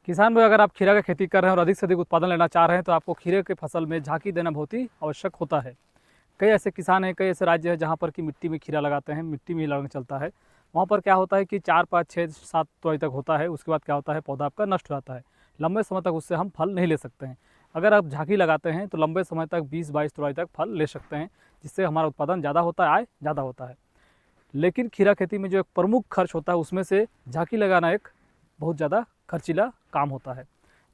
किसान भाई, अगर आप खीरा की खेती कर रहे हैं और अधिक से अधिक उत्पादन लेना चाह रहे हैं तो आपको खीरे के फसल में झांकी देना बहुत ही आवश्यक होता है। कई ऐसे किसान हैं, कई ऐसे राज्य हैं जहाँ पर कि मिट्टी में खीरा लगाते हैं, मिट्टी में ही लगन चलता है। वहाँ पर क्या होता है कि 4, 5, 6, 7 तुरई तक होता है, उसके बाद क्या होता है, पौधा आपका नष्ट हो जाता है। लंबे समय तक उससे हम फल नहीं ले सकते हैं। अगर आप झांकी लगाते हैं तो लंबे समय तक 20-22 तुरई तक फल ले सकते हैं, जिससे हमारा उत्पादन ज़्यादा होता है, आय ज़्यादा होता है। लेकिन खीरा खेती में जो एक प्रमुख खर्च होता है उसमें से झांकी लगाना एक बहुत ज़्यादा खर्चीला काम होता है।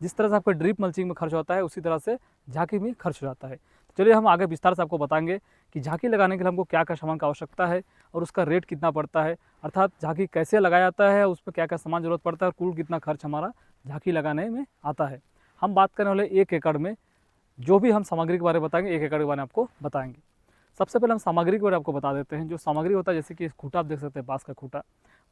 जिस तरह से आपका ड्रिप मल्चिंग में खर्च होता है उसी तरह से झांकी में खर्च हो जाता है। चलिए हम आगे विस्तार से आपको बताएंगे कि झांकी लगाने के लिए हमको क्या क्या सामान की आवश्यकता है और उसका रेट कितना पड़ता है, अर्थात झांकी कैसे लगाया जाता है, उसमें क्या क्या सामान जरूरत पड़ता है और कुल कितना खर्च हमारा झांकी लगाने में आता है। हम बात करने वाले 1 एकड़ में जो भी हम सामग्री के बारे में बताएंगे, 1 एकड़ के बारे में आपको बताएंगे। सबसे पहले हम सामग्री के बारे में आपको बता देते हैं। जो सामग्री होता है, जैसे कि खूटा आप देख सकते हैं, बाँस का खूटा।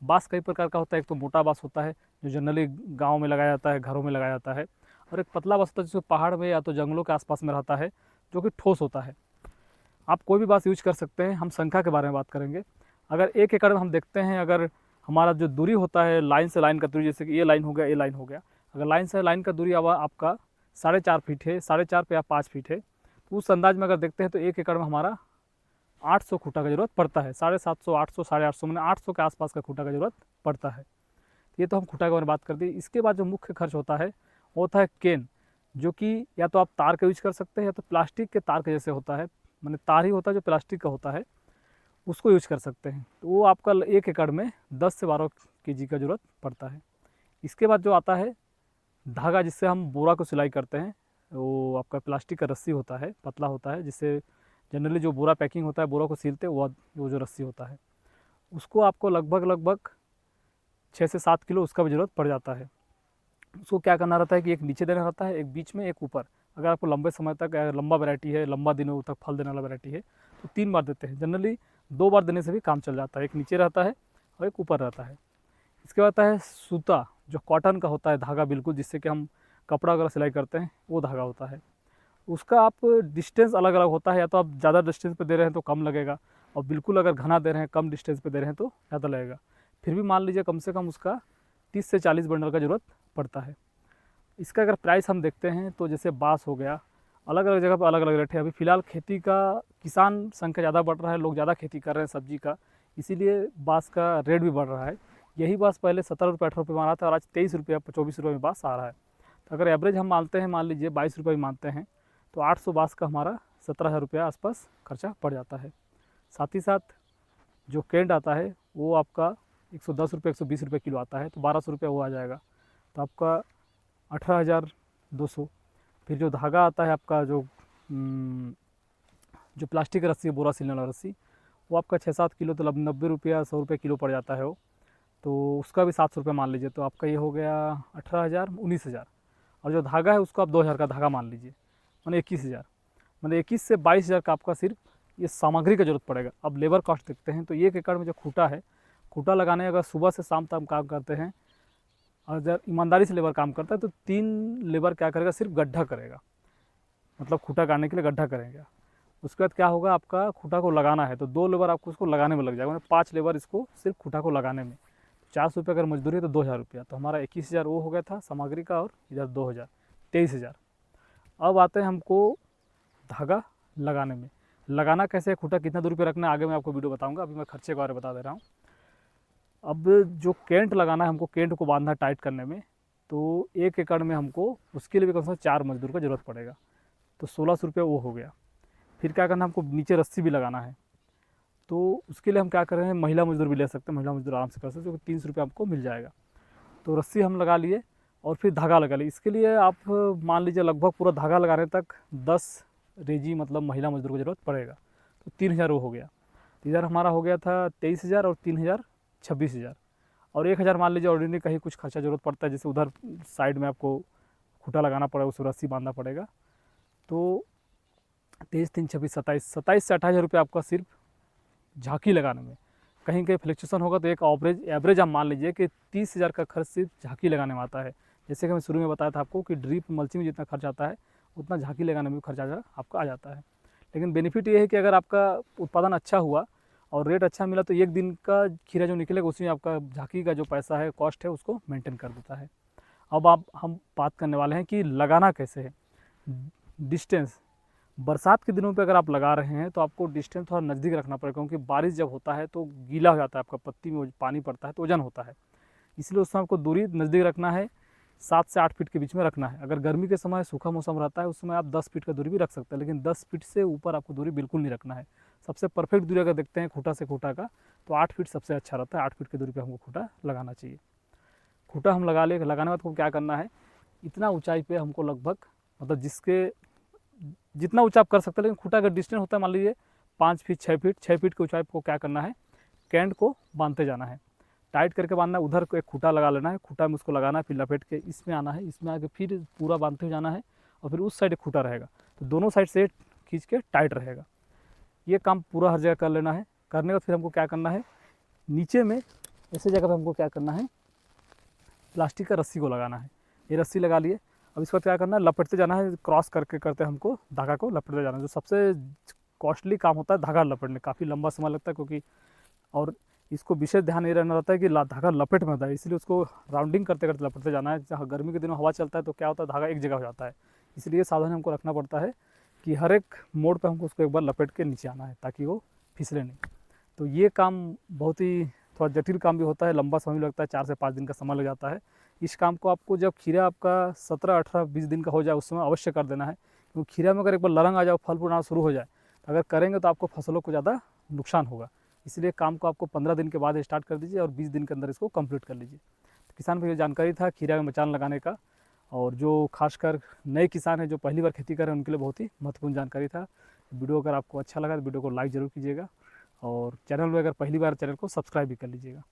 बाँस कई प्रकार का होता है। एक तो मोटा बाँस होता है जो जनरली गाँव में लगाया जाता है, घरों में लगाया जाता है, और एक पतला बाँस होता है जिसको पहाड़ में या तो जंगलों के आसपास में रहता है, जो कि ठोस होता है। आप कोई भी बाँस यूज कर सकते हैं। हम संख्या के बारे में बात करेंगे। अगर 1 एकड़ में हम देखते हैं, अगर हमारा जो दूरी होता है लाइन से लाइन का दूरी, जैसे कि ये लाइन हो गया, ये लाइन हो गया, अगर लाइन से लाइन का दूरी अब आपका 4.5 फीट है, 4.5 पे या 5 फीट है, तो उस अंदाज में अगर देखते हैं तो 1 एकड़ में हमारा 800 खूटा का जरूरत पड़ता है। 750, 800, 850, मैंने 800 के आसपास का खूटा का जरूरत पड़ता है। ये तो हम खूटा के बारे में बात कर दी। इसके बाद जो मुख्य खर्च होता है वो होता है केन, जो कि या तो आप तार का यूज कर सकते हैं या तो प्लास्टिक के तार के जैसे होता है, मैंने तार ही होता है जो प्लास्टिक का होता है, उसको यूज कर सकते हैं। तो वो आपका 1 एकड़ में 10 से 12 केजी का जरूरत पड़ता है। इसके बाद जो आता है धागा, जिससे हम बोरा को सिलाई करते हैं, वो आपका प्लास्टिक का रस्सी होता है, पतला होता है, जिससे जनरली जो बोरा पैकिंग होता है, बोरा को सिलते हैं, वो जो रस्सी होता है, उसको आपको लगभग 6 से 7 किलो उसका भी ज़रूरत पड़ जाता है। उसको क्या करना रहता है कि एक नीचे देना रहता है, एक बीच में, एक ऊपर। अगर आपको लंबे समय तक, लंबा वैरायटी है, लंबा दिनों तक फल देने वाला वैरायटी है, तो 3 बार देते हैं। जनरली 2 बार देने से भी काम चल जाता है। एक नीचे रहता है और एक ऊपर रहता है। इसके बाद आता है सूता, जो कॉटन का होता है धागा, बिल्कुल जिससे कि हम कपड़ा वगैरह सिलाई करते हैं, वो धागा होता है। उसका आप डिस्टेंस अलग अलग होता है, या तो आप ज़्यादा डिस्टेंस पे दे रहे हैं तो कम लगेगा, और बिल्कुल अगर घना दे रहे हैं, कम डिस्टेंस पे दे रहे हैं तो ज़्यादा लगेगा। फिर भी मान लीजिए कम से कम उसका 30 से 40 बंडल का ज़रूरत पड़ता है। इसका अगर प्राइस हम देखते हैं तो जैसे बाँस हो गया, अलग अलग जगह पर अलग अलग रेट है। अभी फ़िलहाल खेती का किसान संख्या ज़्यादा बढ़ रहा है, लोग ज़्यादा खेती कर रहे हैं सब्जी का, इसीलिए बाँस का रेट भी बढ़ रहा है। यही बाँस पहले 17 रुपये 18 रुपये में आ रहा था, और आज 23 रुपये 24 रुपये में बाँस आ रहा है। तो अगर एवरेज हम मानते हैं, मान लीजिए 22 रुपये मानते हैं, तो 800 बाँस का हमारा 17,000 रुपये आसपास खर्चा पड़ जाता है। साथ ही साथ जो केंट आता है वो आपका 110 रुपये 120 रुपये किलो आता है, तो 1200 रुपये वो आ जाएगा, तो आपका 18,200। फिर जो धागा आता है आपका, जो प्लास्टिक की रस्सी है, बोरा सिलने वाला रस्सी, वो आपका 6-7 किलो, तो 90 रुपया 100 रुपये किलो पड़ जाता है वो, तो उसका भी 700 रुपये मान लीजिए, तो आपका ये हो गया 18,000, 19,000। और जो धागा है उसको आप 2,000 का धागा मान लीजिए, मैंने 21,000, मतलब 21 से 22,000 का आपका सिर्फ ये सामग्री का जरूरत पड़ेगा। अब लेबर कॉस्ट देखते हैं, तो 1 एकड़ में जो खूटा है, खूटा लगाने अगर सुबह से शाम तक काम करते हैं, और अगर ईमानदारी से लेबर काम करता है, तो 3 लेबर क्या करेगा, सिर्फ गड्ढा करेगा, मतलब खूटा गाड़ने के लिए गड्ढा करेंगे। उसके बाद क्या होगा, आपका खूटा को लगाना है तो 2 लेबर आपको उसको लगाने में लग जाएगा, मतलब 5 लेबर इसको सिर्फ खूटा को लगाने में। 400 रुपये अगर मजदूरी है तो 2,000 रुपया, तो हमारा 21,000 वो हो गया था सामग्री का, और इधर 2,000, 23,000। अब आते हैं हमको धागा लगाने में। लगाना कैसे है, खूटा कितना दूरी पे रखना है, आगे मैं आपको वीडियो बताऊंगा, अभी मैं खर्चे के बारे में बता दे रहा हूँ। अब जो केंट लगाना है हमको, केंट को बांधना टाइट करने में, तो 1 एकड़ में हमको उसके लिए भी कम से कम 4 मजदूर का ज़रूरत पड़ेगा, तो 1,600 रुपये वो हो गया। फिर क्या करना है, हमको नीचे रस्सी भी लगाना है, तो उसके लिए हम क्या कर रहे हैं, महिला मजदूर भी ले सकते हैं, महिला मजदूर आराम से कर सकते हैं, जो 300 रुपये आपको मिल जाएगा। तो रस्सी हम लगा लिए और फिर धागा लगा लिए। इसके लिए आप मान लीजिए लगभग पूरा धागा लगाने तक 10 रेजी, मतलब महिला मजदूर की ज़रूरत पड़ेगा, तो 3,000 वो हो गया। इधर हमारा हो गया था 23,000, और 3,000 26,000, और 1,000 मान लीजिए ऑर्डिनरी कहीं कुछ खर्चा ज़रूरत पड़ता है, जैसे उधर साइड में आपको खूटा लगाना पड़ेगा, उसको रस्सी बांधना पड़ेगा, तो 23, 3, 26, 27 से 28,000 रुपये आपका सिर्फ झांकी लगाने में। कहीं कहीं फ्लक्चुएशन होगा तो एक एवरेज आप मान लीजिए कि 30,000 का खर्च सिर्फ झांकी लगाने में आता है। जैसे कि मैं शुरू में बताया था आपको कि ड्रिप मल्चिंग में जितना खर्च आता है, उतना झांकी लगाने में भी खर्चा आपका आ जाता है। लेकिन बेनिफिट ये है कि अगर आपका उत्पादन अच्छा हुआ और रेट अच्छा मिला तो एक दिन का खीरा जो निकलेगा उसमें आपका झांकी का जो पैसा है, कॉस्ट है, उसको मेंटेन कर देता है। अब हम बात करने वाले हैं कि लगाना कैसे है। डिस्टेंस, बरसात के दिनों पे अगर आप लगा रहे हैं तो आपको डिस्टेंस थोड़ा नज़दीक रखना पड़ेगा, क्योंकि बारिश जब होता है तो गीला हो जाता है, आपका पत्ती में पानी पड़ता है तो वजन होता है, इसलिए उसमें आपको दूरी नज़दीक रखना है। 7 से 8 फीट के बीच में रखना है। अगर गर्मी के समय सूखा मौसम रहता है उसमें आप 10 फीट का दूरी भी रख सकते हैं, लेकिन 10 फीट से ऊपर आपको दूरी बिल्कुल नहीं रखना है। सबसे परफेक्ट दूरी अगर देखते हैं खूंटा से खूंटा का, तो 8 फीट सबसे अच्छा रहता है। 8 फीट की दूरी पर हमको खूंटा लगाना चाहिए। खूंटा हम लगाने के बाद हमको क्या करना है, इतना ऊंचाई पे हमको लगभग, मतलब जिसके जितना ऊंचा आप कर सकते हैं, लेकिन खूंटा अगर डिस्टेंस होता है मान लीजिए 5 फीट 6 फीट की ऊंचाई को क्या करना है, कैंड को बांधते जाना है, टाइट करके बांधना है। उधर को एक खूंटा लगा लेना है, खूंटा में उसको लगाना है, फिर लपेट के इसमें आना है, इसमें आके फिर पूरा बांधते हुए जाना है, और फिर उस साइड एक खूंटा रहेगा, तो दोनों साइड से खींच के टाइट रहेगा। ये काम पूरा हर जगह कर लेना है। करने के बाद फिर हमको क्या करना है, नीचे में ऐसे जगह पर हमको क्या करना है, प्लास्टिक का रस्सी को लगाना है। ये रस्सी लगा लिए, अब इसके बाद क्या करना है, लपेटते जाना है, क्रॉस करके करते हमको धागा को लपेटते जाना है। जो सबसे कॉस्टली काम होता है धागा लपेटने, काफ़ी लंबा समय लगता है, क्योंकि और इसको विशेष ध्यान ये रहना रहता है कि धागा लपेट में होता है, इसलिए उसको राउंडिंग करते करते लपेटते जाना है। जहाँ गर्मी के दिनों हवा चलता है तो क्या होता है, धागा एक जगह हो जाता है, इसलिए सावधानी हमको रखना पड़ता है कि हर एक मोड़ पर हमको उसको एक बार लपेट के नीचे आना है, ताकि वो फिसले नहीं। तो ये काम बहुत ही थोड़ा जटिल काम भी होता है, लंबा समय भी लगता है, 4 से 5 दिन का समय लग जाता है। इस काम को आपको जब खीरा आपका 17, 18, 20 दिन का हो जाए उस समय अवश्य कर देना है, क्योंकि खीरा में अगर एक बार लरंग आ जाए, फल फूल आना शुरू हो जाए, तो अगर करेंगे तो आपको फसलों को ज़्यादा नुकसान होगा। इसलिए काम को आपको 15 दिन के बाद स्टार्ट कर दीजिए और 20 दिन के अंदर इसको कंप्लीट कर लीजिए। तो किसान भाई, ये जानकारी था खीरा में मचान लगाने का, और जो खासकर नए किसान हैं जो पहली बार खेती कर रहे हैं उनके लिए बहुत ही महत्वपूर्ण जानकारी था। वीडियो अगर आपको अच्छा लगा तो वीडियो को लाइक ज़रूर कीजिएगा, और चैनल में अगर पहली बार चैनल को सब्सक्राइब भी कर लीजिएगा।